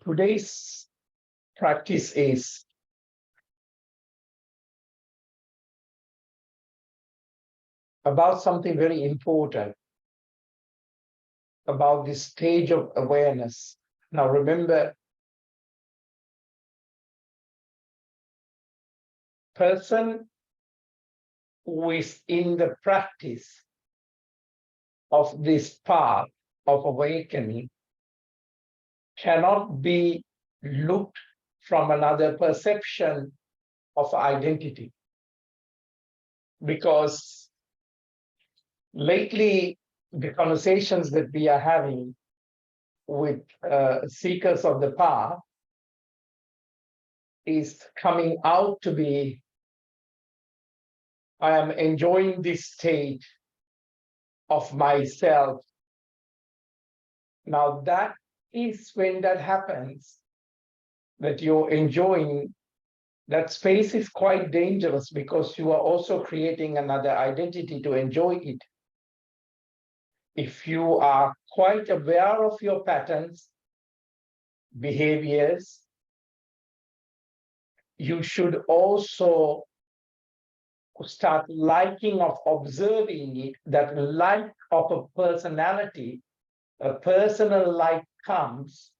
Today's practice is about something very important, about this stage of awareness. Now, remember, person who is in the practice of this path of awakening cannot be looked from another perception of identity. Because lately, the conversations that we are having with seekers of the path is coming out to be, I am enjoying this state of myself. Now that is when that happens, that you're enjoying, that space is quite dangerous because you are also creating another identity to enjoy it. If you are quite aware of your patterns, behaviors, you should also start liking of observing it, that like of a personality, a personal like comes,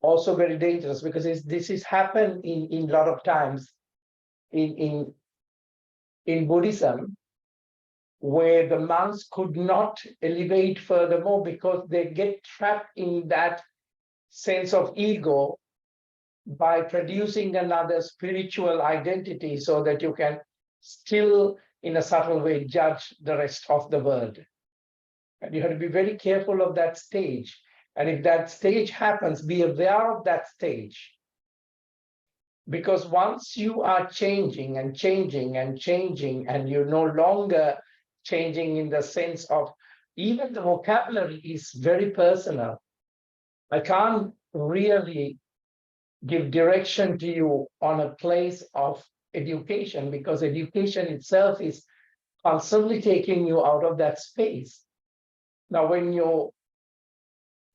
also very dangerous because this is happened in a lot of times in Buddhism, where the monks could not elevate furthermore because they get trapped in that sense of ego by producing another spiritual identity so that you can still, in a subtle way, judge the rest of the world. And you have to be very careful of that stage. And if that stage happens, be aware of that stage. Because once you are changing and changing and changing, and you're no longer changing in the sense of, even the vocabulary is very personal. I can't really give direction to you on a place of education because education itself is constantly taking you out of that space. Now, when your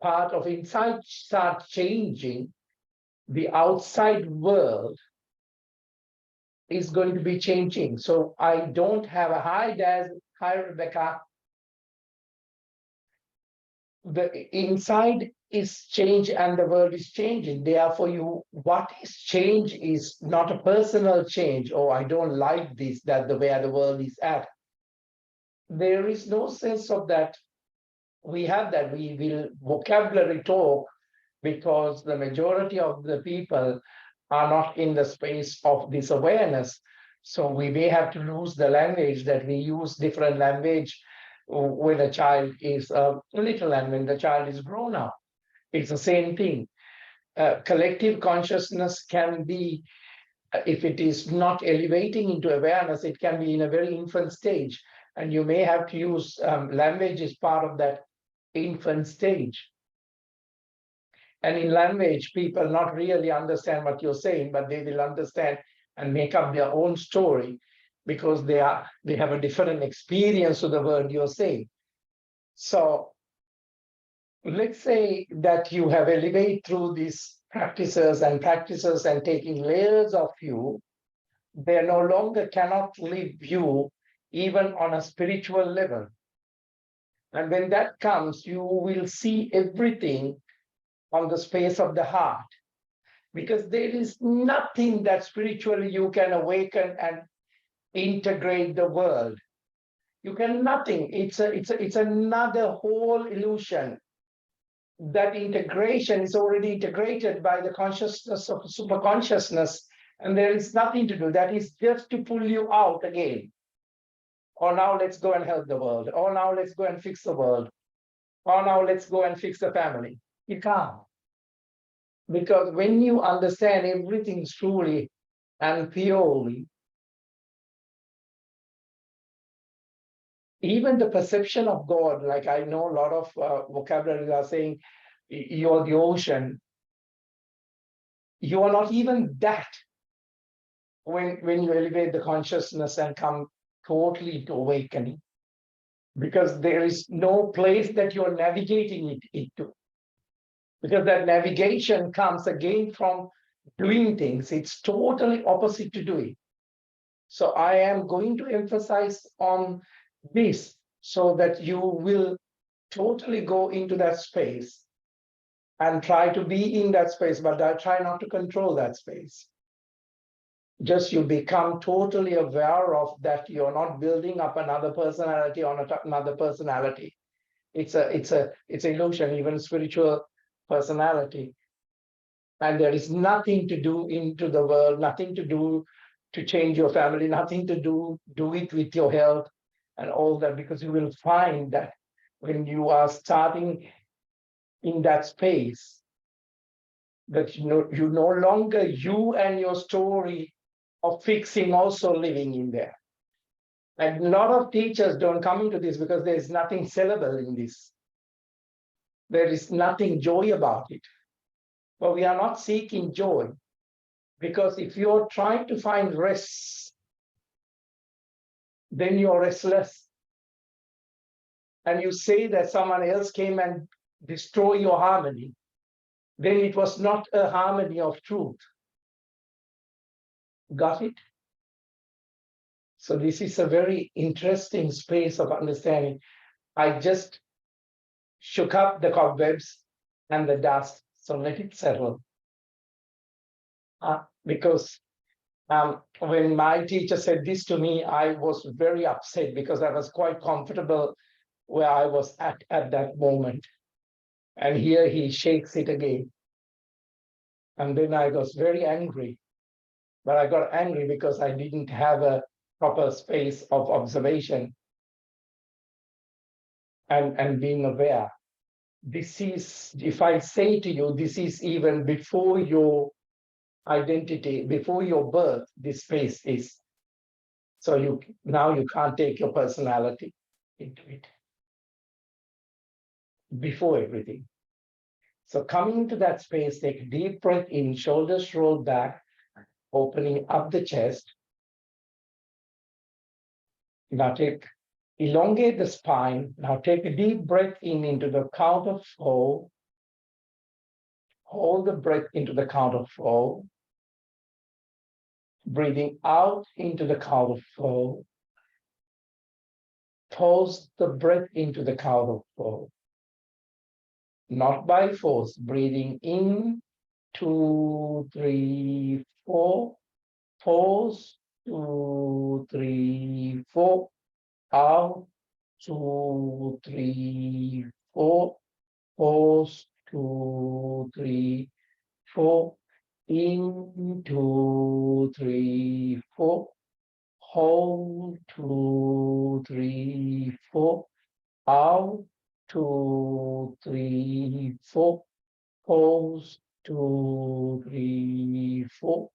part of inside start changing, the outside world is going to be changing. So I don't have a hi, Daz, hi, Rebecca. The inside is change and the world is changing. Therefore, what is change is not a personal change. Oh, I don't like this, that the way the world is at. There is no sense of that. We have that. We will vocabulary talk because the majority of the people are not in the space of this awareness. So we may have to lose the language that we use different language when a child is little and when the child is grown up. It's the same thing. Collective consciousness can be, if it is not elevating into awareness, it can be in a very infant stage. And you may have to use language as part of that infant stage. And in language, people not really understand what you're saying, but they will understand and make up their own story because they have a different experience of the word you're saying. So let's say that you have elevated through these practices and taking layers of you, they no longer cannot live you even on a spiritual level. And when that comes, you will see everything on the space of the heart, because there is nothing that spiritually you can awaken and integrate the world. You can nothing. It's another whole illusion. That integration is already integrated by the consciousness of superconsciousness, and there is nothing to do. That is just to pull you out again. Or now let's go and help the world. Or now let's go and fix the world. Or now let's go and fix the family. You can't. Because when you understand everything truly and purely, even the perception of God, like I know a lot of vocabulary are saying, you're the ocean. You are not even that when you elevate the consciousness and come totally to awakening. Because there is no place that you're navigating it to. because that navigation comes again from doing things. It's totally opposite to doing. So I am going to emphasize on this so that you will totally go into that space and try to be in that space, but I try not to control that space. Just you become totally aware of that. You're not building up another personality on another personality. It's illusion, even spiritual personality. And there is nothing to do into the world, nothing to do to change your family, nothing to do it with your health and all that, because you will find that when you are starting in that space, that you no longer you and your story of fixing also living in there. And a lot of teachers don't come into this because there is nothing sellable in this. There is nothing joy about it. But we are not seeking joy, because if you're trying to find rest, then you're restless. And you say that someone else came and destroy your harmony, then it was not a harmony of truth. Got it? So this is a very interesting space of understanding. I just shook up the cobwebs and the dust, so let it settle. Because when my teacher said this to me, I was very upset because I was quite comfortable where I was at that moment. And here he shakes it again. And then I was very angry. But I got angry because I didn't have a proper space of observation and being aware. This is, if I say to you, this is even before your identity, before your birth, this space is. So now you can't take your personality into it. Before everything. So coming to that space, take a deep breath in, shoulders roll back, opening up the chest. Now elongate the spine. Now take a deep breath in into the count of 4. Hold the breath into the count of 4. Breathing out into the count of 4. Pause the breath into the count of 4. Not by force. Breathing in, 2, 3, 4. Pause, 2, 3, 4. Out, 2, 3, 4. Pause, 2, 3, 4. In, 2, 3, 4. Hold, 2, 3, 4. Out, 2, 3, 4. Pause, 2, 3, 4.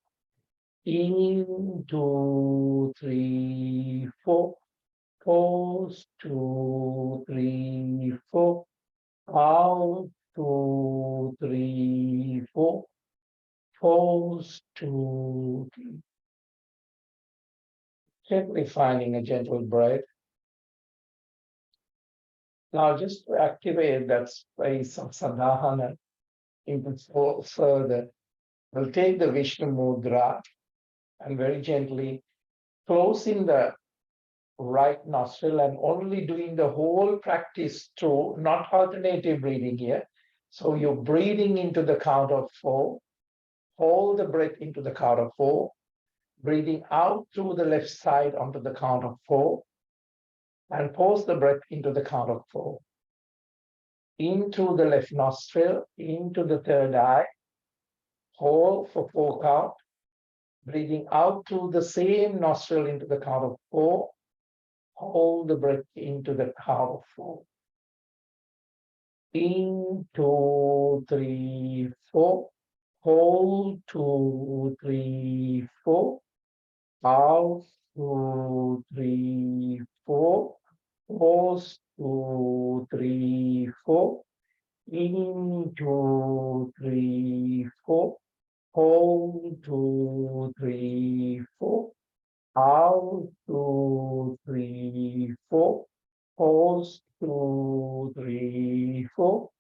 In, 2, 3, 4. Pause, 2, 3, 4. Out, 2, 3, 4. Pause, 2, 3. Gently finding a gentle breath. Now just to activate that space of sadhana even further, we'll take the Vishnu Mudra and very gently closing the right nostril and only doing the whole practice through, not alternative breathing here. So you're breathing into the count of 4, hold the breath into the count of 4, breathing out through the left side onto the count of 4, and pause the breath into the count of 4. In through the left nostril, into the third eye, hold for 4 count, breathing out through the same nostril into the count of 4, hold the breath into the count of 4. In, 2, 3, 4. Hold, 2, 3, 4. Out, 2, 3, 4. Pause, 2, 3, 4. In, 2, 3, 4. Hold, 2, 3, 4. Out, 2, 3, 4. Pause, 2, 3, 4.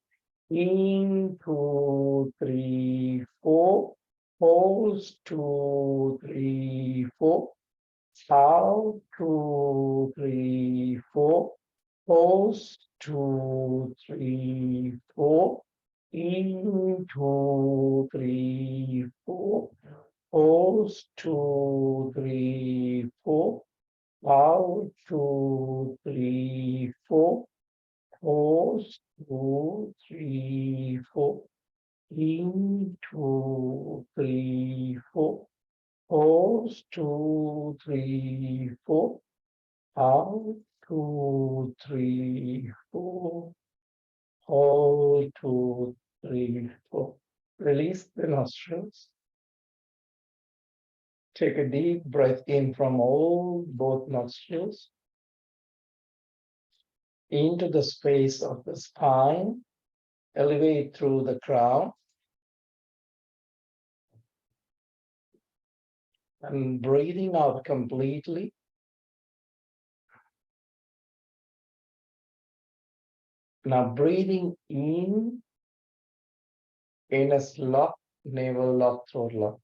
In, 2, 3, 4. Pause, 2, 3, 4. Out, 2, 3, 4. Pause, 2, 3, 4. In, 2, 3, 4. Pause, 2, 3, 4. Out, 2, 3, 4. Pause, 2, 3, 4. In, 2, 3, 4. Pause, 2, 3, 4. Out, 2, 3, 4. Hold, 2, 3, 4. Release the nostrils. Take a deep breath in from both nostrils into the space of the spine. Elevate through the crown. And breathing out completely. Now breathing in anus lock, navel lock, throat lock.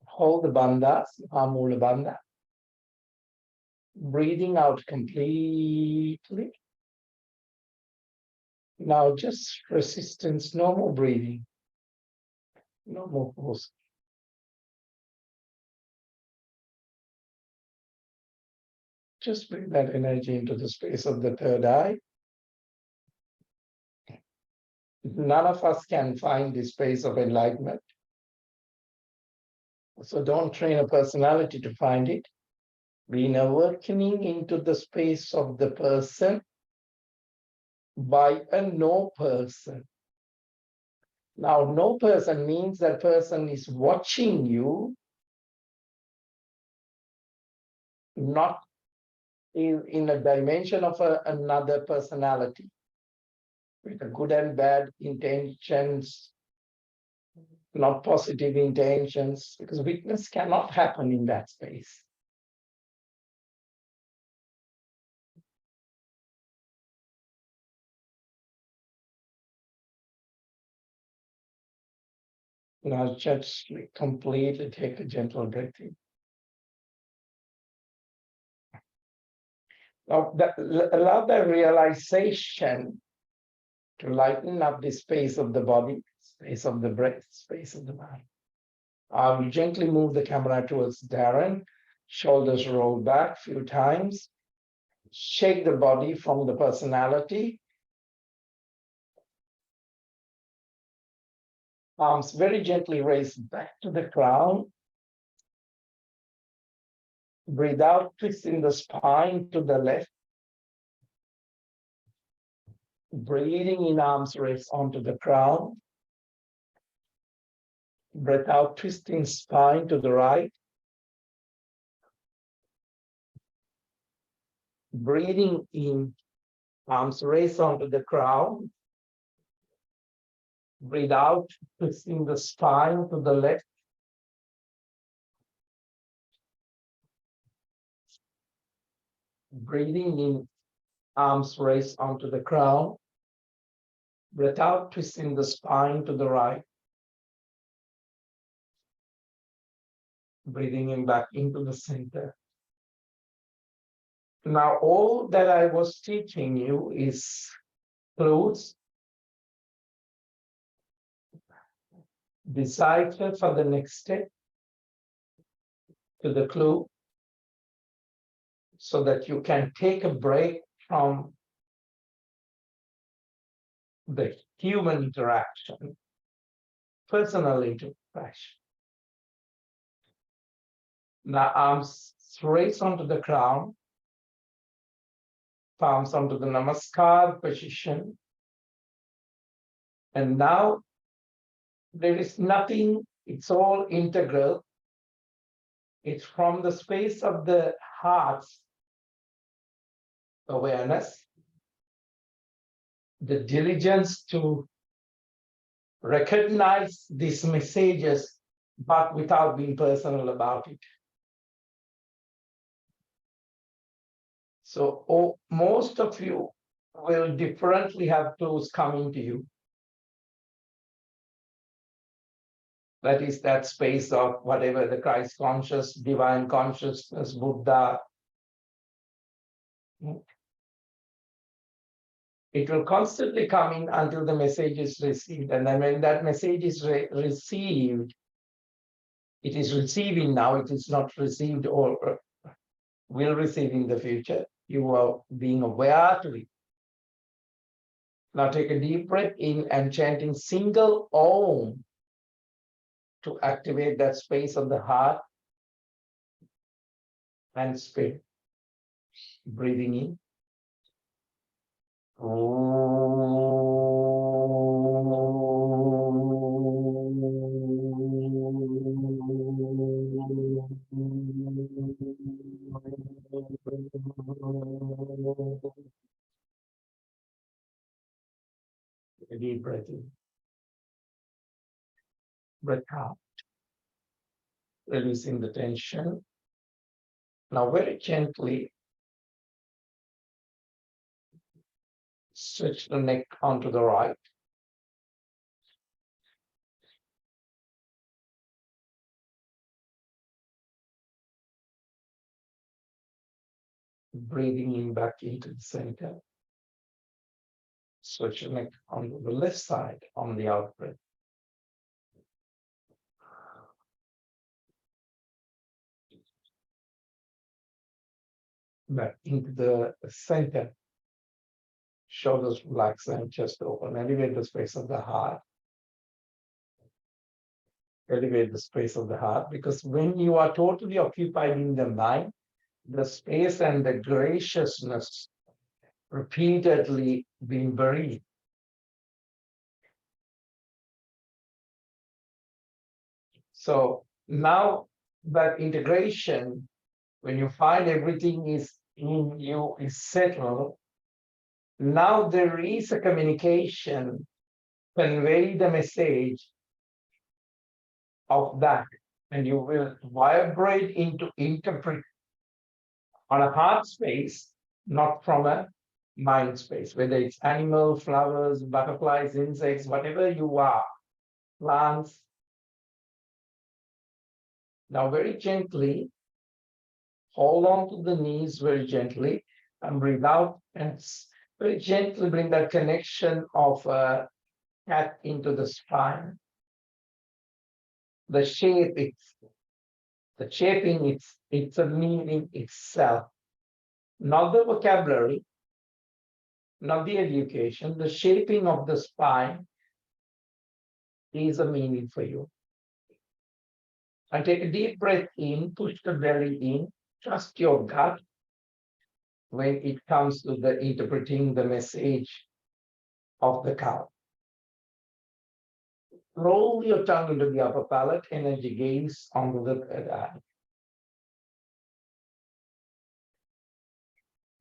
Hold the bandhas, Mula bandha. Breathing out completely. Now just resistance, no more breathing, no more pause. Just bring that energy into the space of the third eye. None of us can find this space of enlightenment. So don't train a personality to find it. Be an awakening into the space of the person by a no person. Now, no person means that person is watching you, not in a dimension of another personality with a good and bad intentions, not positive intentions, because witness cannot happen in that space. Now just completely take a gentle breath in. Now allow the realization to lighten up the space of the body, space of the breath, space of the mind. I'll gently move the camera towards Darren. Shoulders roll back a few times. Shake the body from the personality. Arms very gently raised back to the crown. Breathe out, twisting the spine to the left. Breathing in, arms raised onto the crown. Breath out, twisting spine to the right. Breathing in, arms raised onto the crown. Breathe out, twisting the spine to the left. Breathing in, arms raised onto the crown. Breath out, twisting the spine to the right. Breathing in back into the center. Now, all that I was teaching you is clues. Decipher for the next step to the clue so that you can take a break from the human interaction, personal interaction. Now, arms raised onto the crown, palms onto the namaskar position. And now there is nothing, it's all integral. It's from the space of the heart's awareness, the diligence to recognize these messages, but without being personal about it. So most of you will differently have tools coming to you. That is that space of whatever the Christ conscious, divine consciousness, Buddha. It will constantly come in until the message is received. And then when that message is received, it is receiving now, it is not received or will receive in the future. You are being aware to it. Now take a deep breath in and chanting single Om to activate that space of the heart and spirit. Breathing in. A deep breath in. Breath out. Releasing the tension. Now very gently stretch the neck onto the right. Breathing in back into the center. Stretch the neck onto the left side on the out breath. Back into the center. Shoulders relax and chest open. Elevate the space of the heart. Elevate the space of the heart, because when you are totally occupied in the mind, the space and the graciousness repeatedly being buried. So now that integration, when you find everything is in you, is settled, now there is a communication, convey the message of that, and you will vibrate into interpret on a heart space, not from a mind space, whether it's animal, flowers, butterflies, insects, whatever you are, plants. Now very gently, hold on to the knees very gently and breathe out, and very gently bring that connection of a cat into the spine. The shape, the shaping, it's a meaning itself. Not the vocabulary, not the education, the shaping of the spine is a meaning for you. And take a deep breath in, push the belly in, trust your gut when it comes to the interpreting the message of the cow. Roll your tongue into the upper palate, energy gaze onto the third eye.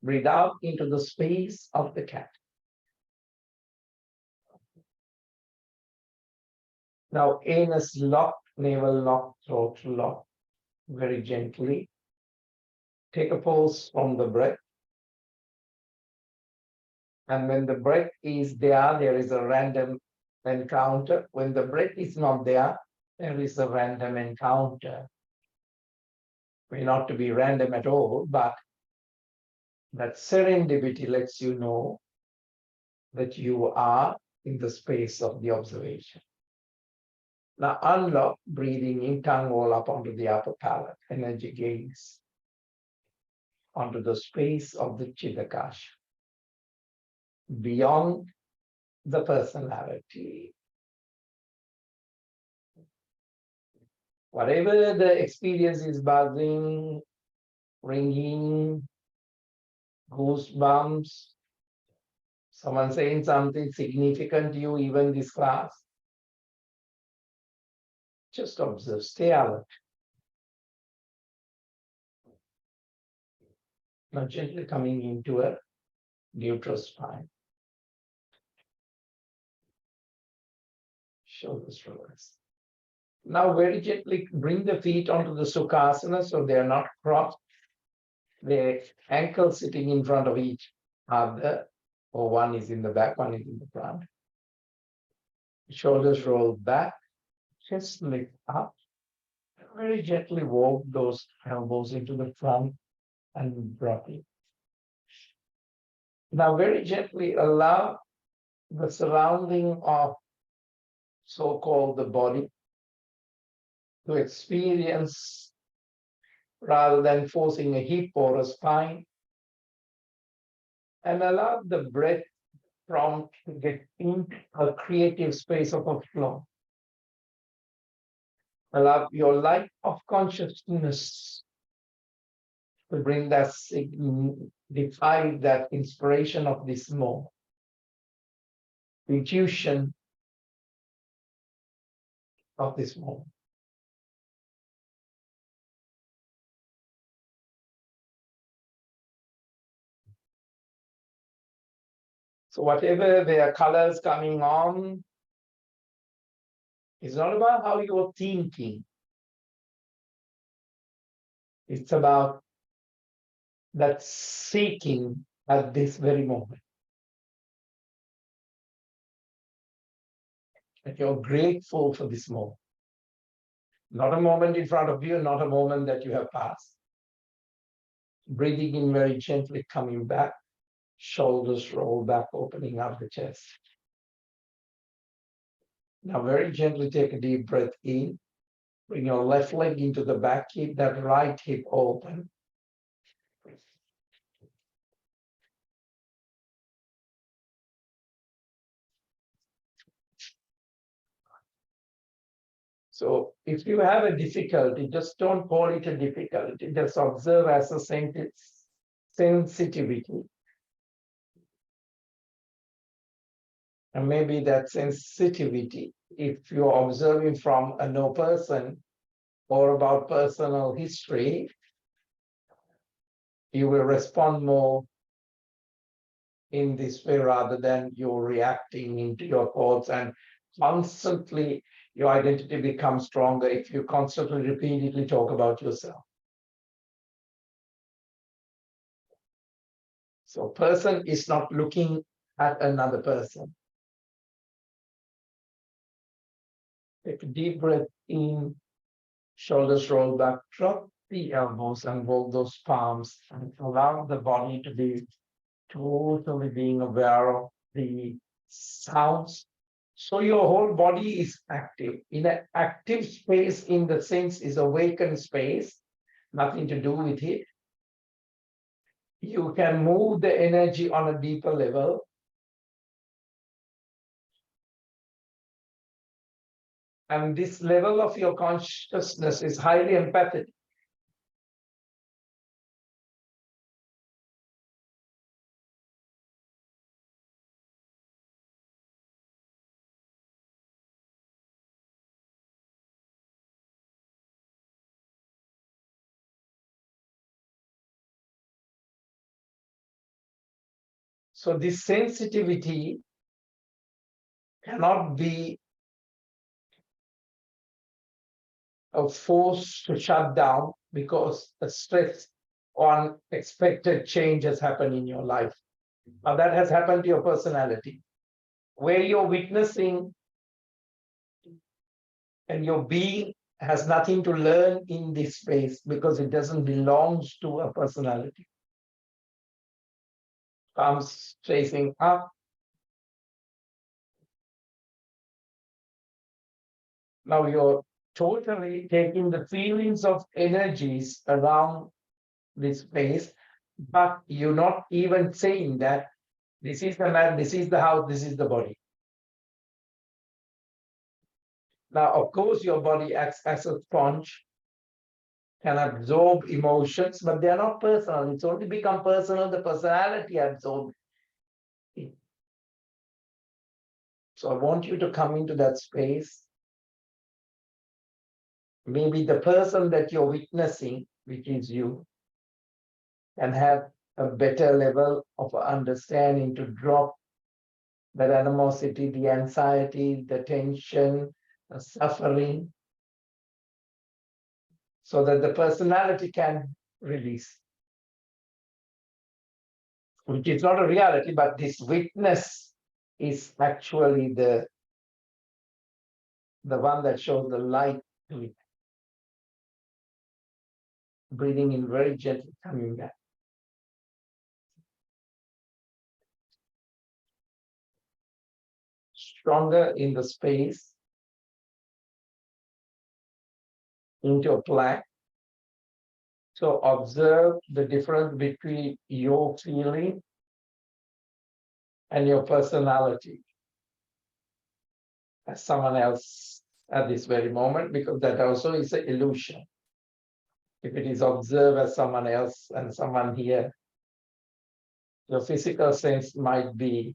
Breathe out into the space of the cat. Now anus lock, navel lock, throat lock, very gently. Take a pulse from the breath. And when the breath is there, there is a random encounter. When the breath is not there, there is a random encounter. May not to be random at all, but that serendipity lets you know that you are in the space of the observation. Now unlock, breathing in, tongue roll up onto the upper palate, energy gaze onto the space of the Chittakash, beyond the personality. Whatever the experience is, buzzing, ringing, goosebumps, someone saying something significant to you, even this class, just observe, stay alert. Now gently coming into a neutral spine. Shoulders relaxed. Now very gently bring the feet onto the Sukhasana so they are not crossed. The ankles sitting in front of each other, or one is in the back, one is in the front. Shoulders roll back, chest lift up. Very gently walk those elbows into the front and drop it. Now very gently allow the surrounding of so-called the body to experience, rather than forcing a hip or a spine, and allow the breath prompt to get into a creative space of a flow. Allow your light of consciousness to bring that define that inspiration of this moment, intuition of this moment. So whatever there are colors coming on, it's not about how you're thinking. It's about that seeking at this very moment. That you're grateful for this moment. Not a moment in front of you, not a moment that you have passed. Breathing in very gently, coming back, shoulders roll back, opening up the chest. Now very gently take a deep breath in. Bring your left leg into the back, keep that right hip open. So if you have a difficulty, just don't call it a difficulty. Just observe as a sensitivity. And maybe that sensitivity, if you're observing from a no person or about personal history, you will respond more in this way rather than you're reacting into your thoughts, and constantly your identity becomes stronger if you constantly repeatedly talk about yourself. So person is not looking at another person. Take a deep breath in, shoulders roll back, drop the elbows and roll those palms, and allow the body to be totally being aware of the sounds. So your whole body is active. In an active space, in the sense, is awakened space, nothing to do with it. You can move the energy on a deeper level. And this level of your consciousness is highly empathetic. So this sensitivity cannot be a force to shut down because the stress on unexpected change has happened in your life. Now that has happened to your personality, where you're witnessing and your being has nothing to learn in this space because it doesn't belong to a personality. Comes facing up. Now you're totally taking the feelings of energies around this space, but you're not even saying that this is the man, this is the house, this is the body. Now, of course, your body acts as a sponge, can absorb emotions, but they are not personal. It's only become personal, the personality absorbs it. So I want you to come into that space. Maybe the person that you're witnessing, which is you, can have a better level of understanding to drop that animosity, the anxiety, the tension, the suffering, so that the personality can release. which is not a reality, but this witness is actually the one that shows the light to it. Breathing in very gently, coming back. Stronger in the space, into a plank. So observe the difference between your feeling and your personality as someone else at this very moment, because that also is an illusion. If it is observed as someone else and someone here, your physical sense might be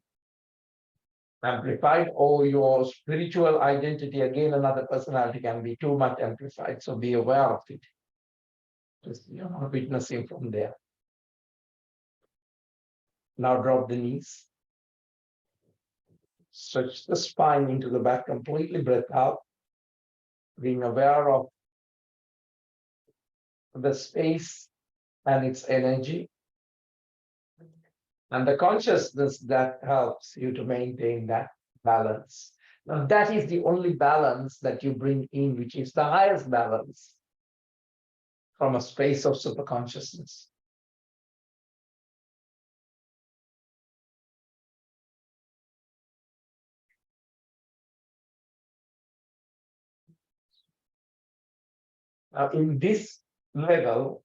amplified, or your spiritual identity, again, another personality, can be too much amplified. So be aware of it. Just, you're not witnessing from there. Now drop the knees. Stretch the spine into the back, completely breath out, being aware of the space and its energy, and the consciousness that helps you to maintain that balance. Now, that is the only balance that you bring in, which is the highest balance from a space of superconsciousness. Now, in this level,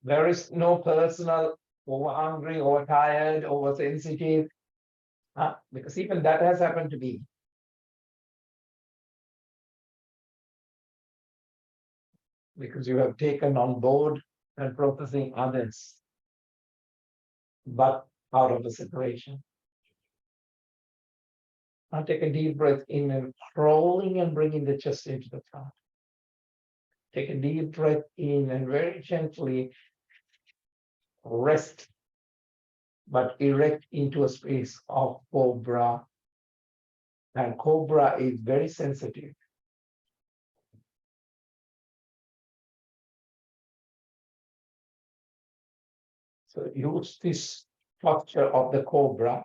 there is no personal over hungry, over tired, over sensitive, because even that has happened to me. Because you have taken on board and processing others, but out of the separation. Now take a deep breath in and rolling and bringing the chest into the front. Take a deep breath in and very gently rest, but erect into a space of cobra. And cobra is very sensitive. So use this posture of the cobra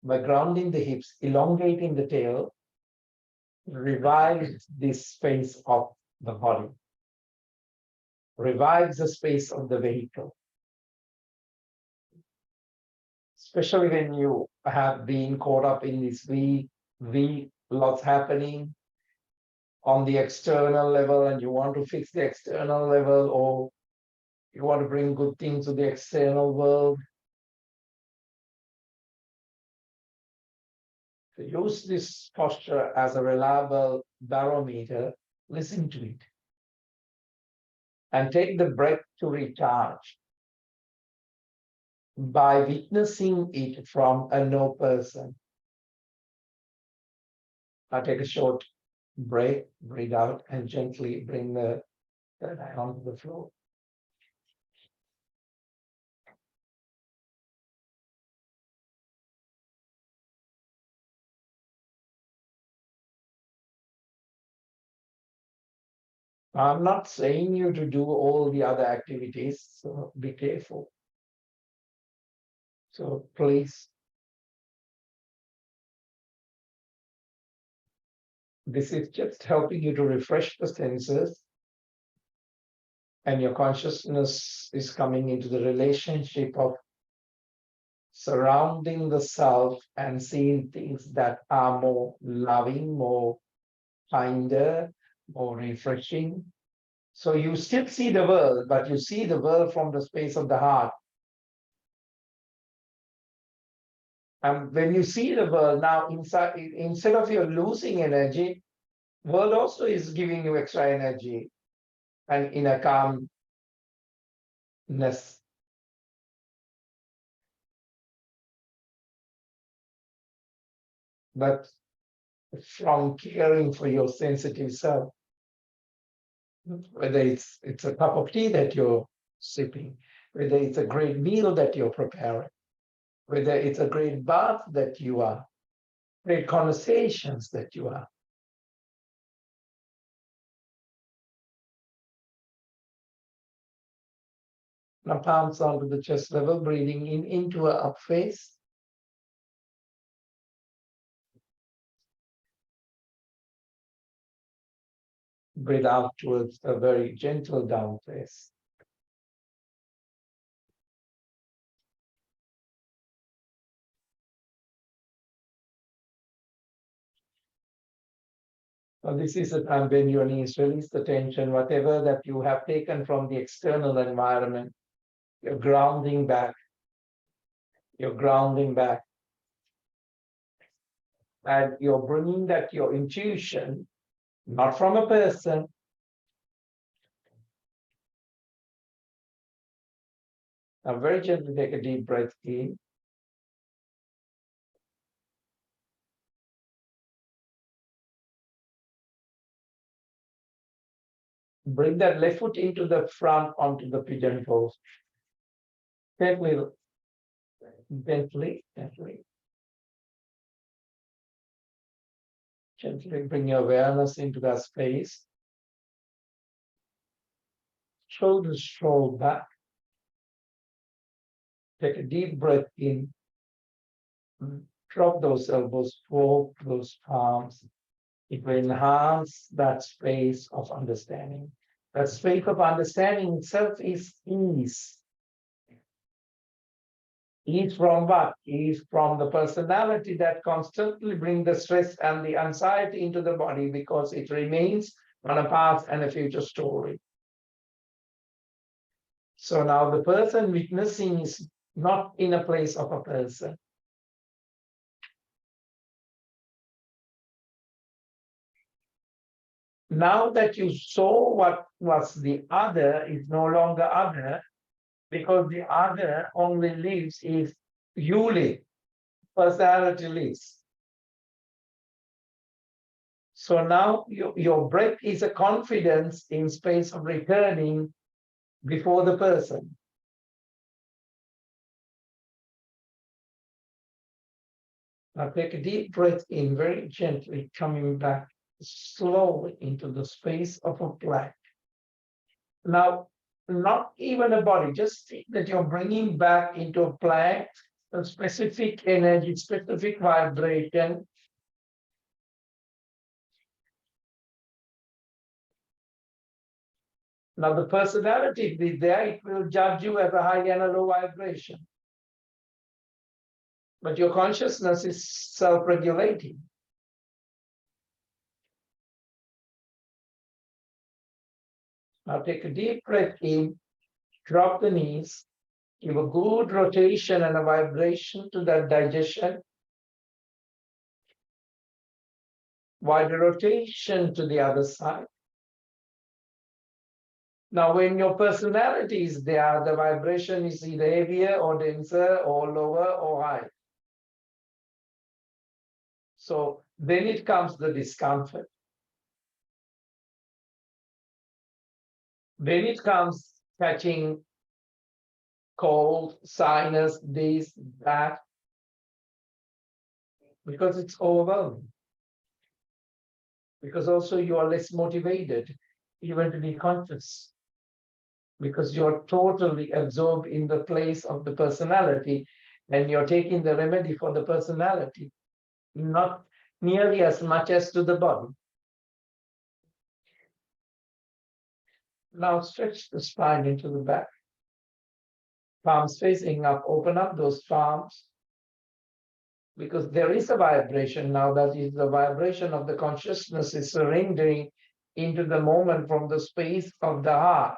by grounding the hips, elongating the tail, revives this space of the body, revives the space of the vehicle. Especially when you have been caught up in this lots happening on the external level, and you want to fix the external level, or you want to bring good things to the external world. So use this posture as a reliable barometer. Listen to it. And take the breath to recharge by witnessing it from a no person. Now take a short break, breathe out, and gently bring the third eye onto the floor. I'm not saying you to do all the other activities, so be careful. So please, this is just helping you to refresh the senses, and your consciousness is coming into the relationship of surrounding the self and seeing things that are more loving, more kinder, more refreshing. So you still see the world, but you see the world from the space of the heart. And when you see the world now inside, instead of you losing energy, world also is giving you extra energy and inner calmness. But from caring for your sensitive self, whether it's a cup of tea that you're sipping, whether it's a great meal that you're preparing, whether it's a great bath that you are, great conversations that you are. Now palms onto the chest level, breathing in into a up face. Breathe out towards a very gentle down face. So this is a time when your knees release the tension, whatever that you have taken from the external environment. You're grounding back. You're grounding back. And you're bringing that your intuition, not from a person. Now very gently take a deep breath in. Bring that left foot into the front onto the pigeon pose. Gently, gently, gently. Gently bring your awareness into that space. Shoulders roll back. Take a deep breath in. Drop those elbows, fold those palms. It will enhance that space of understanding. That space of understanding itself is ease. Ease from what? Ease from the personality that constantly brings the stress and the anxiety into the body because it remains on a past and a future story. So now the person witnessing is not in a place of a person. Now that you saw what was the other is no longer other, because the other only lives if you live, personality lives. So now your breath is a confidence in space of returning before the person. Now take a deep breath in, very gently coming back slowly into the space of a blank. Now, not even a body, just think that you're bringing back into a blank a specific energy, specific vibration. Now, the personality is there, it will judge you as a high and a low vibration. But your consciousness is self-regulating. Now take a deep breath in, drop the knees, give a good rotation and a vibration to that digestion. Wider rotation to the other side. Now, when your personality is there, the vibration is either heavier or denser or lower or high. So then it comes the discomfort. Then it comes catching cold, sinus, this, that, because it's overwhelming. Because also you are less motivated even to be conscious. Because you're totally absorbed in the place of the personality and you're taking the remedy for the personality, not nearly as much as to the body. Now stretch the spine into the back. Palms facing up, open up those palms. Because there is a vibration now, that is the vibration of the consciousness is surrendering into the moment from the space of the heart,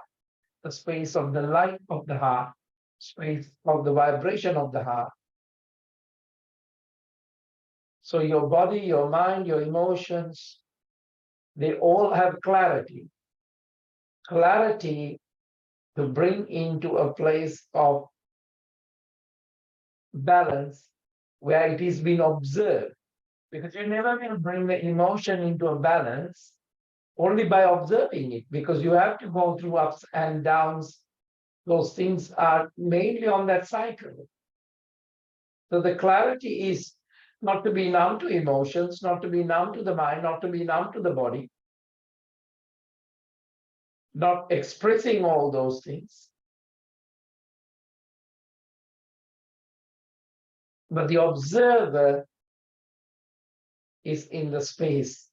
the space of the light of the heart, space of the vibration of the heart. So your body, your mind, your emotions, they all have clarity. Clarity to bring into a place of balance where it is being observed. Because you never will bring the emotion into a balance only by observing it, because you have to go through ups and downs. Those things are mainly on that cycle. So the clarity is not to be numb to emotions, not to be numb to the mind, not to be numb to the body, not expressing all those things, But the observer is in the space.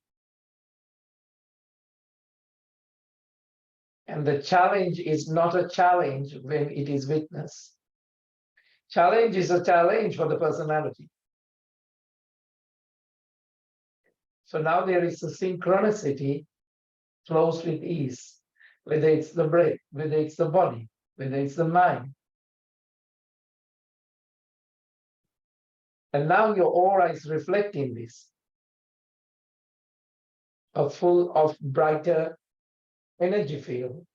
And the challenge is not a challenge when it is witnessed. Challenge is a challenge for the personality. So now there is a synchronicity, flows with ease, whether it's the breath, whether it's the body, whether it's the mind. And now your aura is reflecting this, a full of brighter energy field.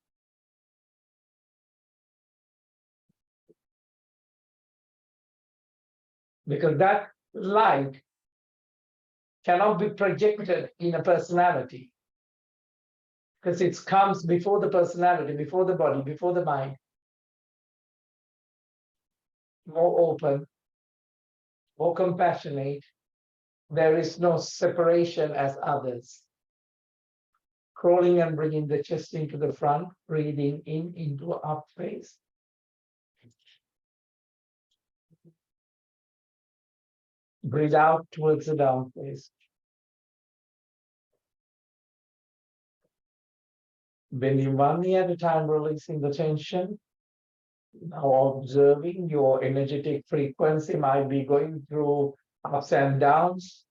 Because that light cannot be projected in a personality. Because it comes before the personality, before the body, before the mind. More open, more compassionate. There is no separation as others. Crawling and bringing the chest into the front, breathing in into up face. Breathe out towards the down face. Bending one knee at a time, releasing the tension. Now observing your energetic frequency might be going through ups and downs.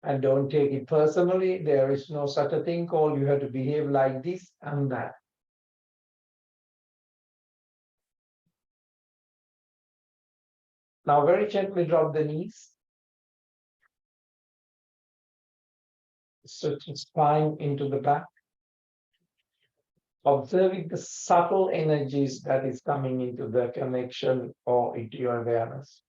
And don't take it personally. There is no such a thing called you have to behave like this and that. Now very gently drop the knees. Stretch the spine into the back. Observing the subtle energies that is coming into the connection or into your awareness.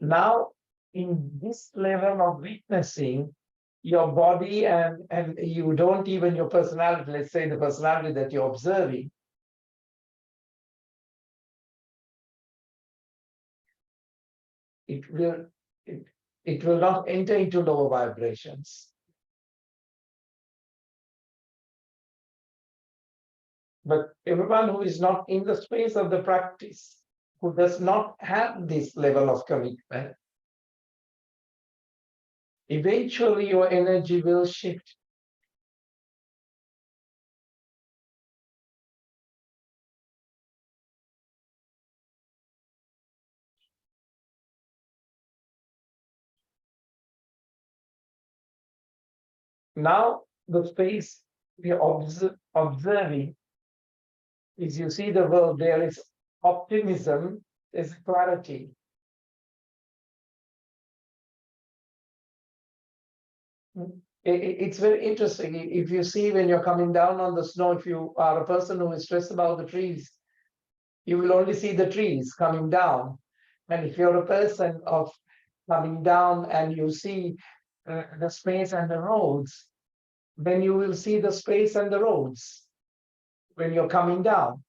Now, in this level of witnessing, your body and you don't even your personality, let's say the personality that you're observing, it will not enter into lower vibrations. But everyone who is not in the space of the practice, who does not have this level of commitment, eventually your energy will shift. Now, the space we are observing is you see the world, there is optimism, there's clarity. It's very interesting. If you see when you're coming down on the snow, if you are a person who is stressed about the trees, you will only see the trees coming down. And if you're a person of coming down and you see the space and the roads, then you will see the space and the roads when you're coming down.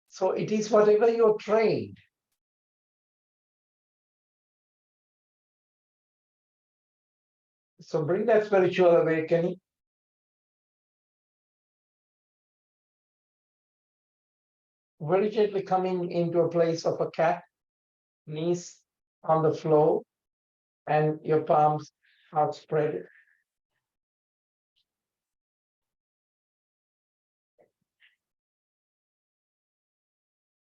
So it is whatever you're trained. So bring that spiritual awakening. Very gently coming into a place of a cat, knees on the floor, and your palms outspread.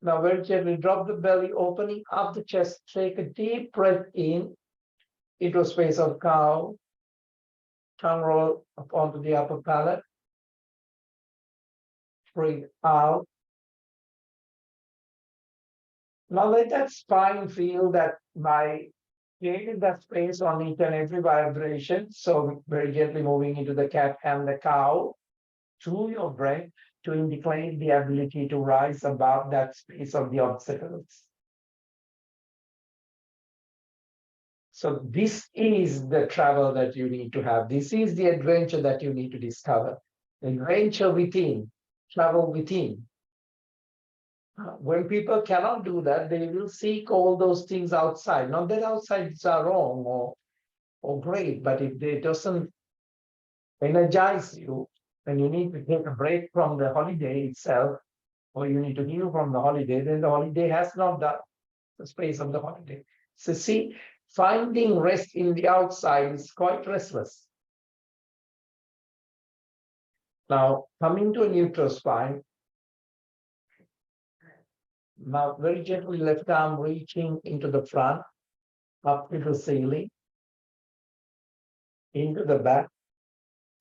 Now very gently drop the belly, opening up the chest. Take a deep breath in into a space of cow. Tongue roll up onto the upper palate. Breathe out. Now let that spine feel that by creating that space on each and every vibration, so very gently moving into the cat and the cow, to your breath, to indicate the ability to rise above that space of the obstacles. So this is the travel that you need to have. This is the adventure that you need to discover. Adventure within, travel within. When people cannot do that, they will seek all those things outside. Not that outsides are wrong or great, but if they doesn't energize you, and you need to take a break from the holiday itself, or you need to heal from the holiday, then the holiday has not done the space of the holiday. So see, finding rest in the outside is quite restless. Now, coming to a neutral spine, now very gently left arm reaching into the front, up to the ceiling, into the back,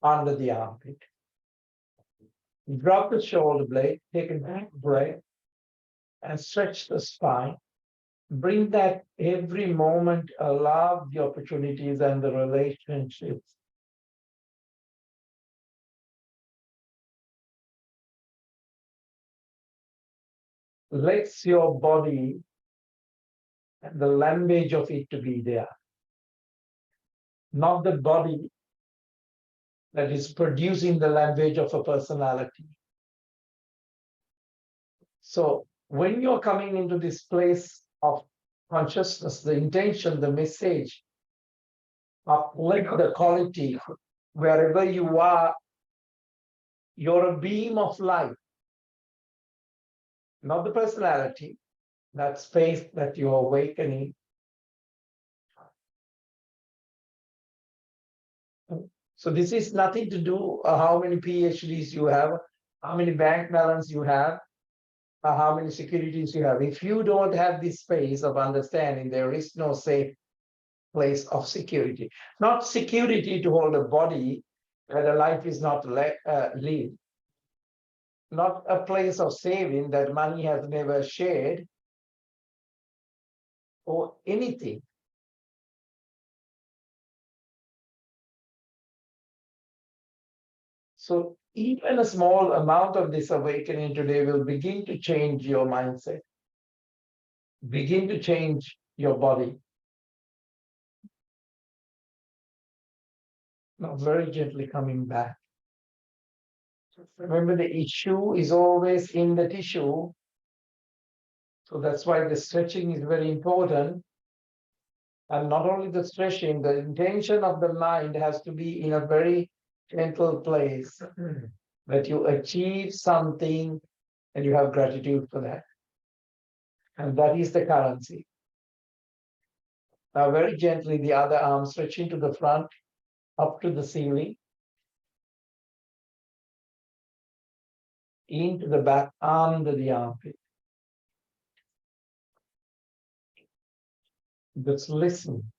under the armpit. Drop the shoulder blade, take a deep breath, and stretch the spine. Bring that every moment, allow the opportunities and the relationships. Let your body and the language of it to be there. Not the body that is producing the language of a personality. So when you're coming into this place of consciousness, the intention, the message, uplift the quality, wherever you are, you're a beam of light, not the personality, that space that you're awakening. So this is nothing to do how many PhDs you have, how many bank balance you have, how many securities you have. If you don't have this space of understanding, there is no safe place of security. Not security to hold a body where the life is not lived. Not a place of saving that money has never shared or anything. So even a small amount of this awakening today will begin to change your mindset, begin to change your body. Now very gently coming back. Remember, the issue is always in the tissue. So that's why the stretching is very important. And not only the stretching, the intention of the mind has to be in a very gentle place that you achieve something and you have gratitude for that. And that is the currency. Now, very gently, the other arm stretching to the front, up to the ceiling, into the back, under the armpit. Just listen.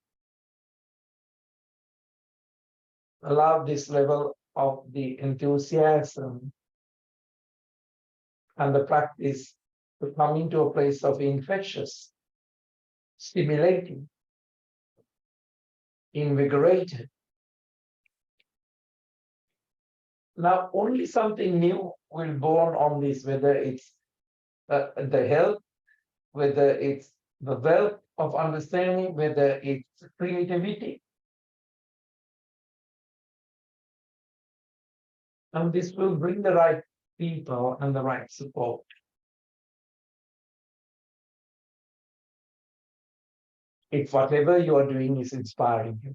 Allow this level of the enthusiasm and the practice to come into a place of infectious, stimulating, invigorated. Now, only something new will born on this, whether it's the health, whether it's the wealth of understanding, whether it's creativity. And this will bring the right people and the right support. If whatever you are doing is inspiring you.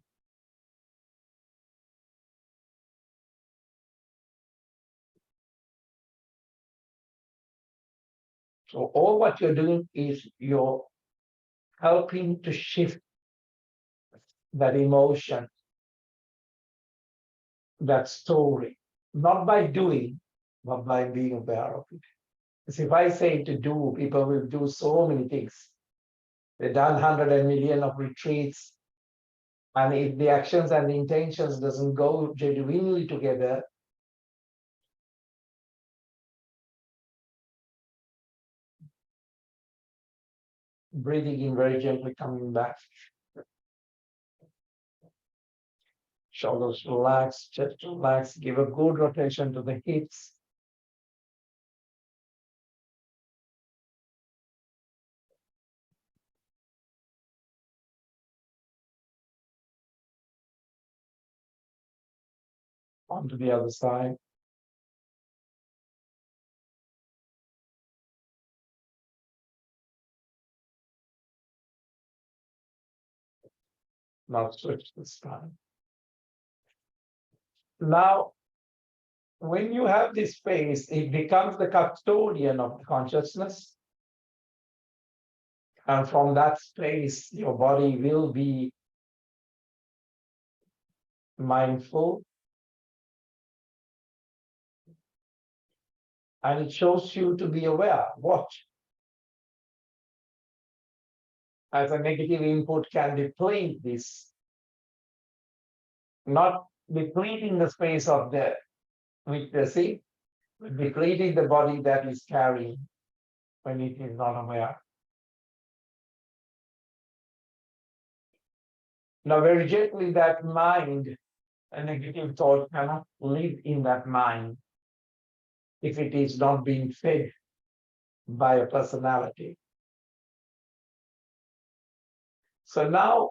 So all what you're doing is you're helping to shift that emotion, that story, not by doing, but by being aware of it. Because if I say to do, people will do so many things. They've done 100 million of retreats. And if the actions and the intentions doesn't go genuinely together, breathing in very gently, coming back. Shoulders relax, chest relax, give a good rotation to the hips. Onto the other side. Now switch the spine. Now when you have this space, it becomes the custodian of the consciousness. And from that space, your body will be mindful. And it shows you to be aware. Watch. As a negative input can deplete this, not depleting the space of the witnessing, but depleting the body that is carrying when it is not aware. Now, very gently, that mind, a negative thought cannot live in that mind if it is not being fed by a personality. So now,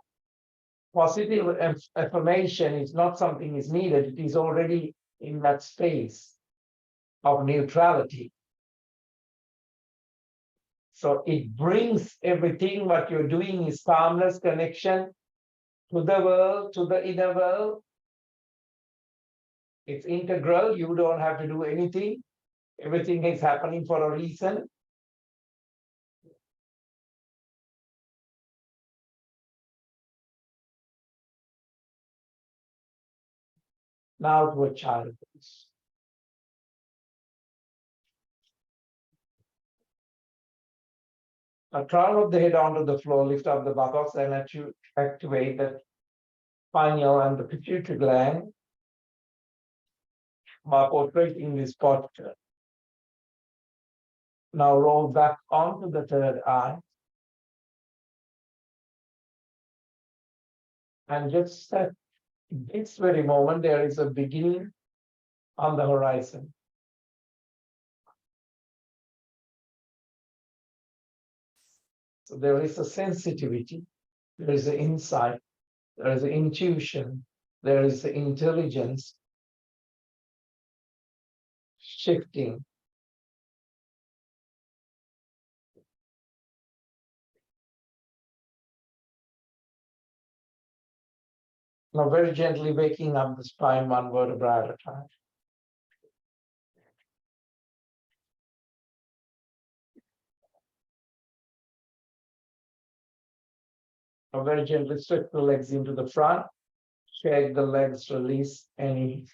positive affirmation is not something is needed, it is already in that space of neutrality. So it brings everything what you're doing is calmness, connection to the world, to the inner world. It's integral, you don't have to do anything. Everything is happening for a reason. Now to a child. Now crown of the head onto the floor, lift up the buttocks and activate the pineal and the pituitary gland by portraying this posture. Now roll back onto the third eye. And just at this very moment, there is a beginning on the horizon. So there is a sensitivity, there is an insight, there is an intuition, there is an intelligence shifting. Now very gently waking up the spine one vertebra at a time. Now very gently stretch the legs into the front, shake the legs, release any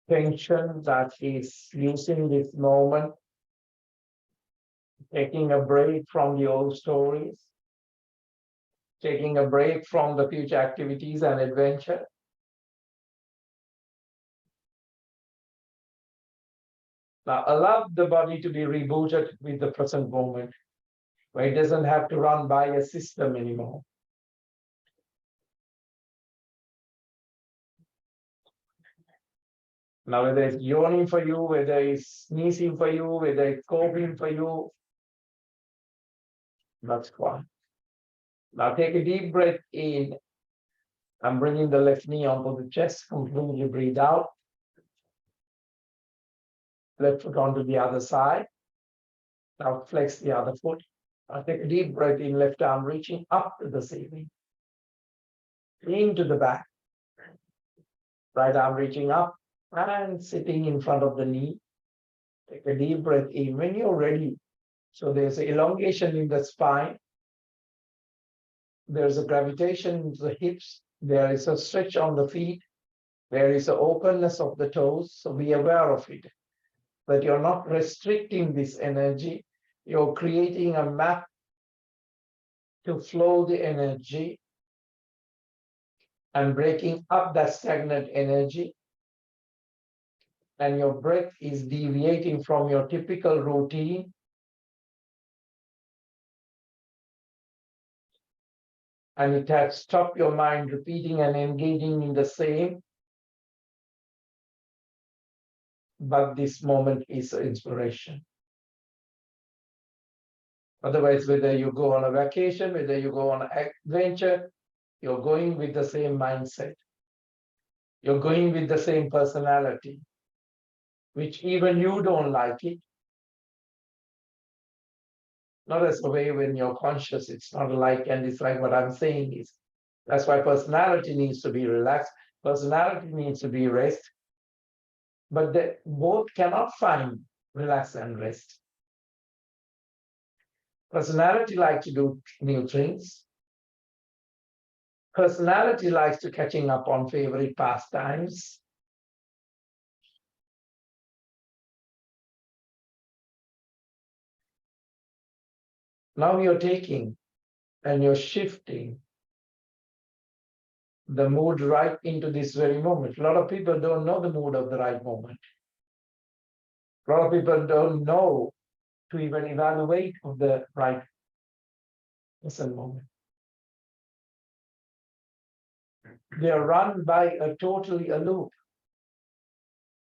tension that is using this moment, taking a break from the old stories, taking a break from the future activities and adventure. Now allow the body to be rebooted with the present moment, where it doesn't have to run by a system anymore. Now, whether it's yawning for you, whether it's sneezing for you, whether it's coughing for you, that's fine. Now take a deep breath in. I'm bringing the left knee onto the chest, completely breathe out. Left foot onto the other side. Now flex the other foot. Now take a deep breath in, left arm reaching up to the ceiling. Into the back. Right arm reaching up and sitting in front of the knee. Take a deep breath in when you're ready. So there's an elongation in the spine. There's a gravitation in the hips. There is a stretch on the feet. There is an openness of the toes. So be aware of it. That you're not restricting this energy. You're creating a map to flow the energy and breaking up that stagnant energy. And your breath is deviating from your typical routine. And it has stopped your mind repeating and engaging in the same. But this moment is inspiration. Otherwise, whether you go on a vacation, whether you go on an adventure, you're going with the same mindset. You're going with the same personality, which even you don't like it. Not as a way when you're conscious, it's not like and dislike. What I'm saying is, that's why personality needs to be relaxed. Personality needs to be rest. but they both cannot find relax and rest. Personality likes to do new things. Personality likes to catching up on favorite pastimes. Now you're taking and you're shifting the mood right into this very moment. A lot of people don't know the mood of the right moment. A lot of people don't know to even evaluate of the right present moment. They are run by a totally a loop.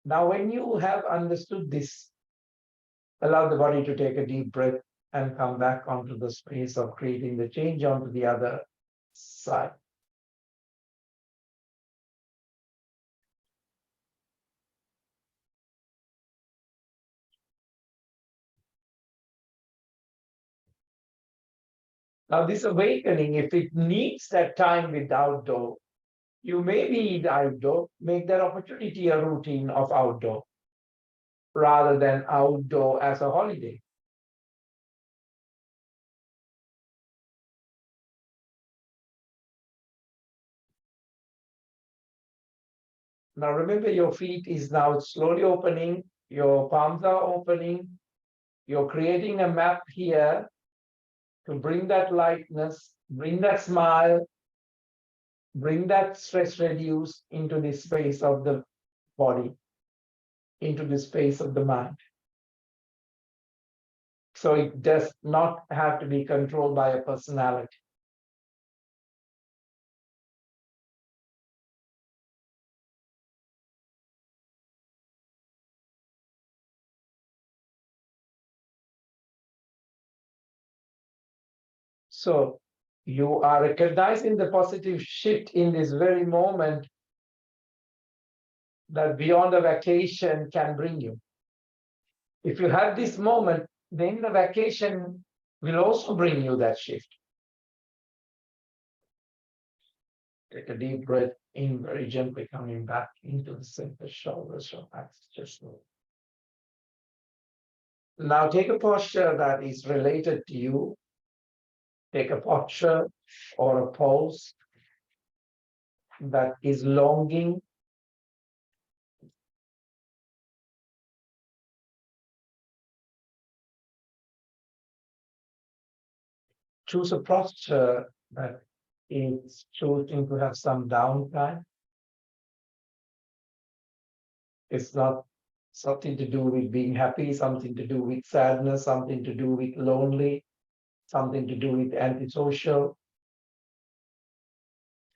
Now, when you have understood this, allow the body to take a deep breath and come back onto the space of creating the change onto the other side. Now, this awakening, if it needs that time with outdoor, you may be the outdoor, make that opportunity a routine of outdoor rather than outdoor as a holiday. Now remember, your feet is now slowly opening, your palms are opening, you're creating a map here to bring that lightness, bring that smile, bring that stress reduce into the space of the body, into the space of the mind. So it does not have to be controlled by a personality. So you are recognizing the positive shift in this very moment that beyond the vacation can bring you. If you have this moment, then the vacation will also bring you that shift. Take a deep breath in, very gently coming back into the center, shoulders relaxed, just move. Now take a posture that is related to you. Take a posture or a pose that is longing. Choose a posture that is choosing to have some downtime. It's not something to do with being happy, something to do with sadness, something to do with lonely, something to do with antisocial.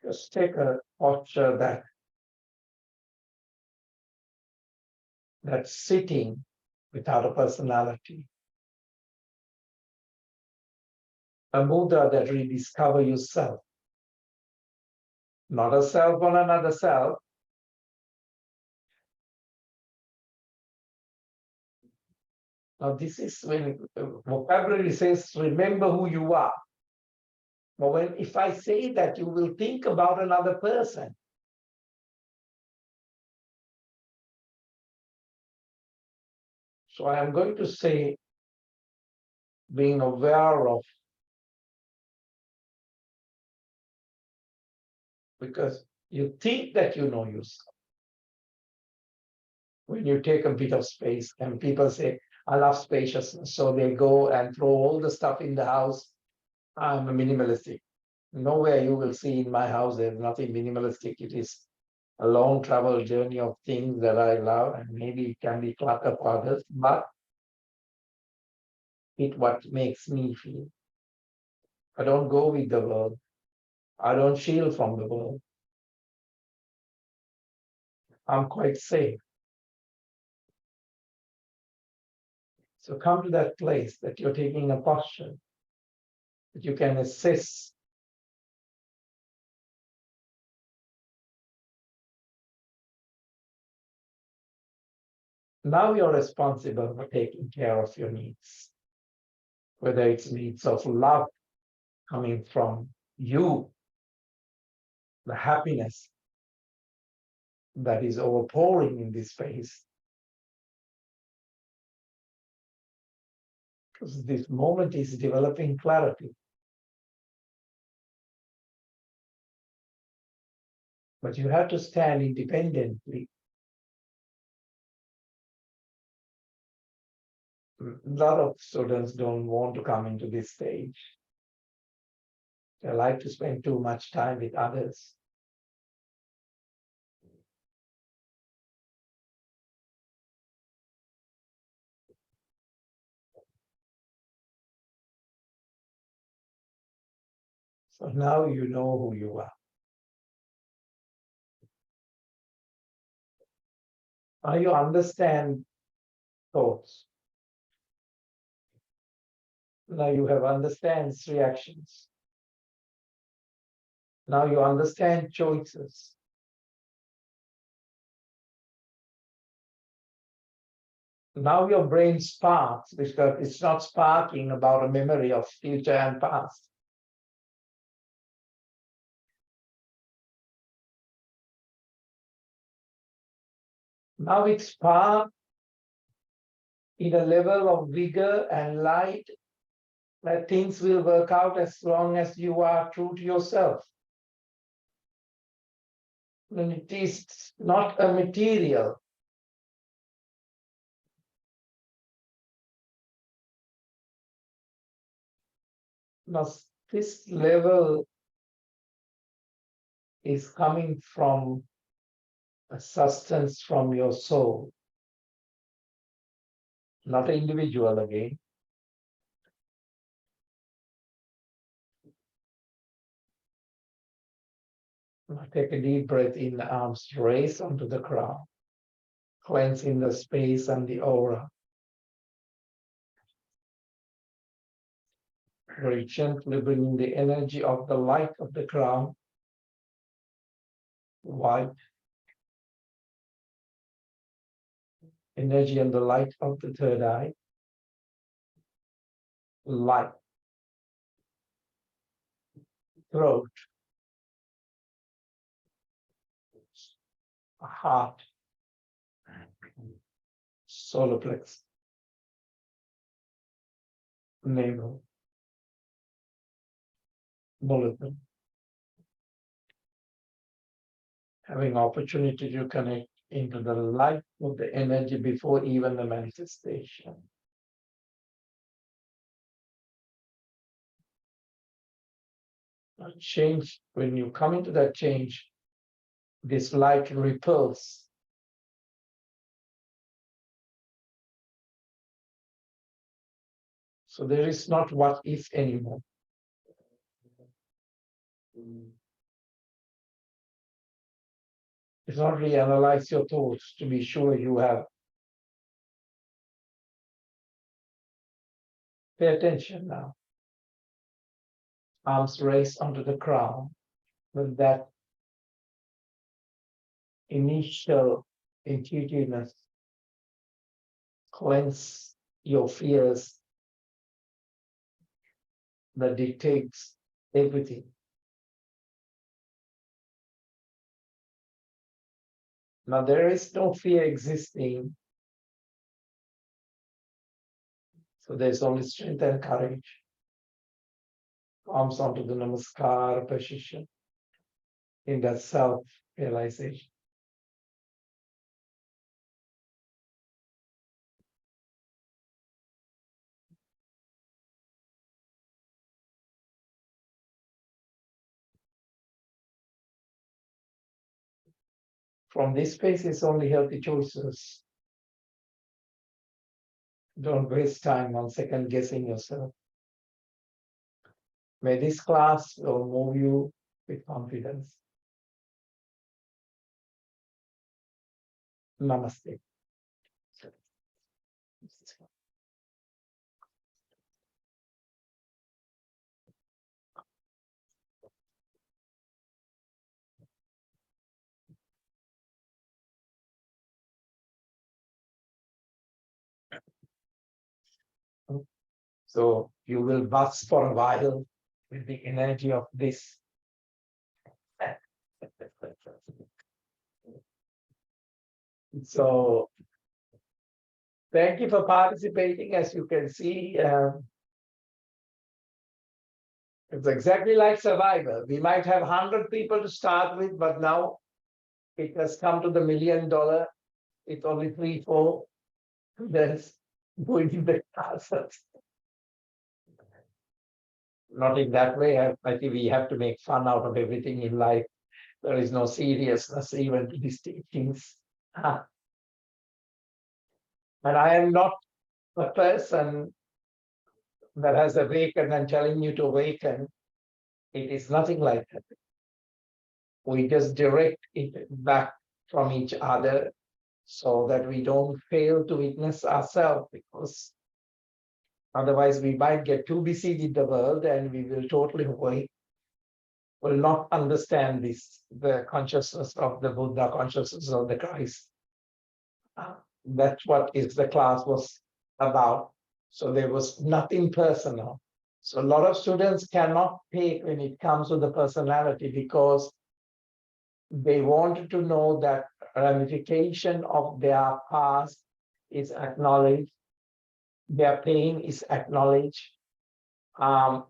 Just take a posture that's sitting without a personality. A mudra that rediscover yourself. Not a self on another self. Now this is when vocabulary says, remember who you are. But when if I say that, you will think about another person. So I am going to say, being aware of, because you think that you know yourself. When you take a bit of space, and people say, I love spaciousness. So they go and throw all the stuff in the house. I'm a minimalistic. Nowhere you will see in my house, there's nothing minimalistic. It is a long travel journey of things that I love, and maybe it can be clutter for others, but it what makes me feel. I don't go with the world. I don't shield from the world. I'm quite safe. So come to that place that you're taking a posture, that you can assess. Now you're responsible for taking care of your needs, whether it's needs of love coming from you, the happiness that is overpouring in this space, because this moment is developing clarity. But you have to stand independently. A lot of students don't want to come into this stage. They like to spend too much time with others. So now you know who you are. Now you understand thoughts. Now you have understands reactions. Now you understand choices. Now your brain sparks because it's not sparking about a memory of future and past. Now it sparks in a level of vigor and light that things will work out as long as you are true to yourself. And it is not a material. Now, this level is coming from a substance from your soul, not an individual again. Now take a deep breath in, the arms raise onto the ground, cleansing the space and the aura. Very gently bringing the energy of the light of the crown, white energy and the light of the third eye, light, throat, heart, solar plexus, navel, bulletin. Having opportunity to connect into the light of the energy before even the manifestation. A change, when you come into that change, this light repels. So there is not what if anymore. It's not reanalyze your thoughts to be sure you have. Pay attention now. Arms raised onto the crown with that initial intuitiveness. Cleanse your fears that dictates everything. Now there is no fear existing. So there's only strength and courage. Arms onto the namaskar position in that self-realization. From this space is only healthy choices. Don't waste time on second guessing yourself. May this class will move you with confidence. Namaste. So you will buzz for a while with the energy of this. So Thank you for participating. As you can see, it's exactly like Survivor. We might have 100 people to start with, but now it has come to the $1,000,000. It's only 3, 4. There's going in the classes. Not in that way. I think we have to make fun out of everything in life. There is no seriousness even to these teachings. And I am not a person that has awakened and telling you to awaken. It is nothing like that. We just direct it back from each other so that we don't fail to witness ourselves, because otherwise we might get too busy with the world and we will totally will not understand the consciousness of the Buddha, consciousness of the Christ. That's what the class was about. So there was nothing personal. So a lot of students cannot take when it comes to the personality, because they wanted to know that ramification of their past is acknowledged, their pain is acknowledged,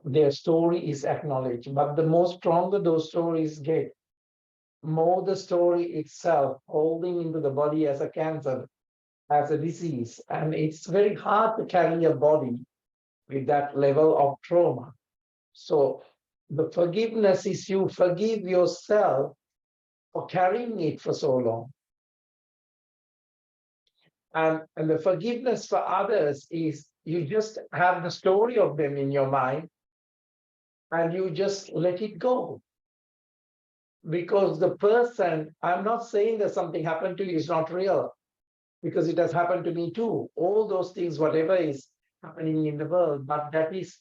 their story is acknowledged. But the more stronger those stories get, more the story itself holding into the body as a cancer, as a disease. And it's very hard to carry a body with that level of trauma. So the forgiveness is you forgive yourself for carrying it for so long. And the forgiveness for others is you just have the story of them in your mind and you just let it go. Because the person, I'm not saying that something happened to you is not real, because it has happened to me too. All those things, whatever is happening in the world, but that is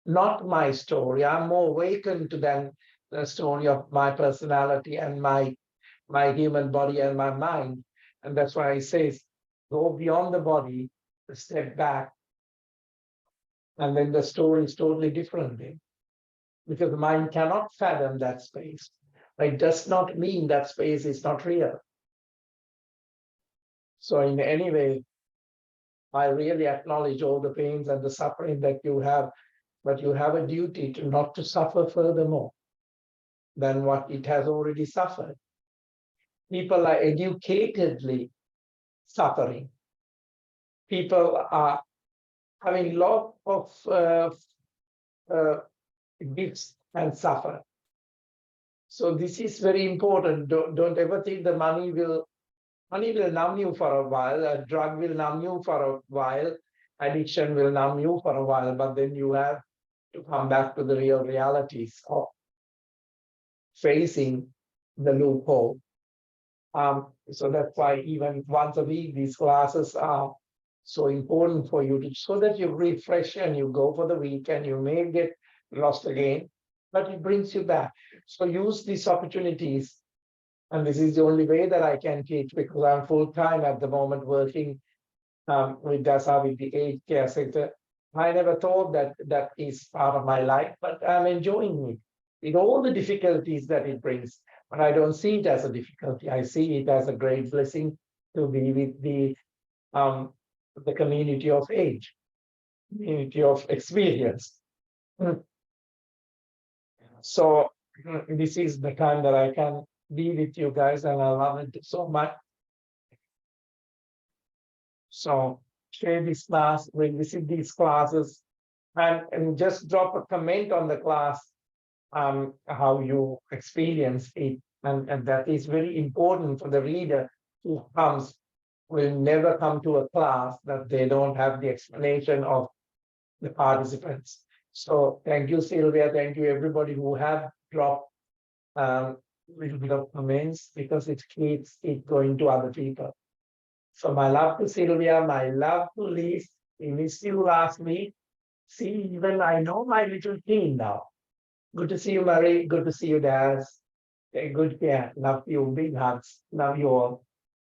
not my story. I'm more awakened to the story of my personality and my human body and my mind. And that's why I say, go beyond the body, step back, and then the story is totally different. Because the mind cannot fathom that space. It does not mean that space is not real. So in any way, I really acknowledge all the pains and the suffering that you have, but you have a duty to not to suffer furthermore than what it has already suffered. People are educatedly suffering. People are having lot of gifts and suffer. So this is very important. Don't ever think the money will numb you for a while, a drug will numb you for a while, addiction will numb you for a while, but then you have to come back to the real realities of facing the loophole. So that's why even once a week, these classes are so important for you, so that you refresh and you go for the week, and you may get lost again, but it brings you back. So use these opportunities. And this is the only way that I can teach, because I'm full-time at the moment working with DASA, with the aged care sector. I never thought that is part of my life, but I'm enjoying it with all the difficulties that it brings. But I don't see it as a difficulty. I see it as a great blessing to be with the community of age, community of experience. So this is the time that I can be with you guys, and I love it so much. So share this class, revisit these classes, and just drop a comment on the class, how you experience it. And that is very important for the reader who will never come to a class that they don't have the explanation of the participants. So thank you, Sylvia. Thank you, everybody who have dropped a little bit of comments, because it keeps it going to other people. So my love to Sylvia, my love to Liz. We missed you last week. See, even I know my little team now. Good to see you, Marie. Good to see you, Daz. Take good care. Love you. Big hugs. Love you all.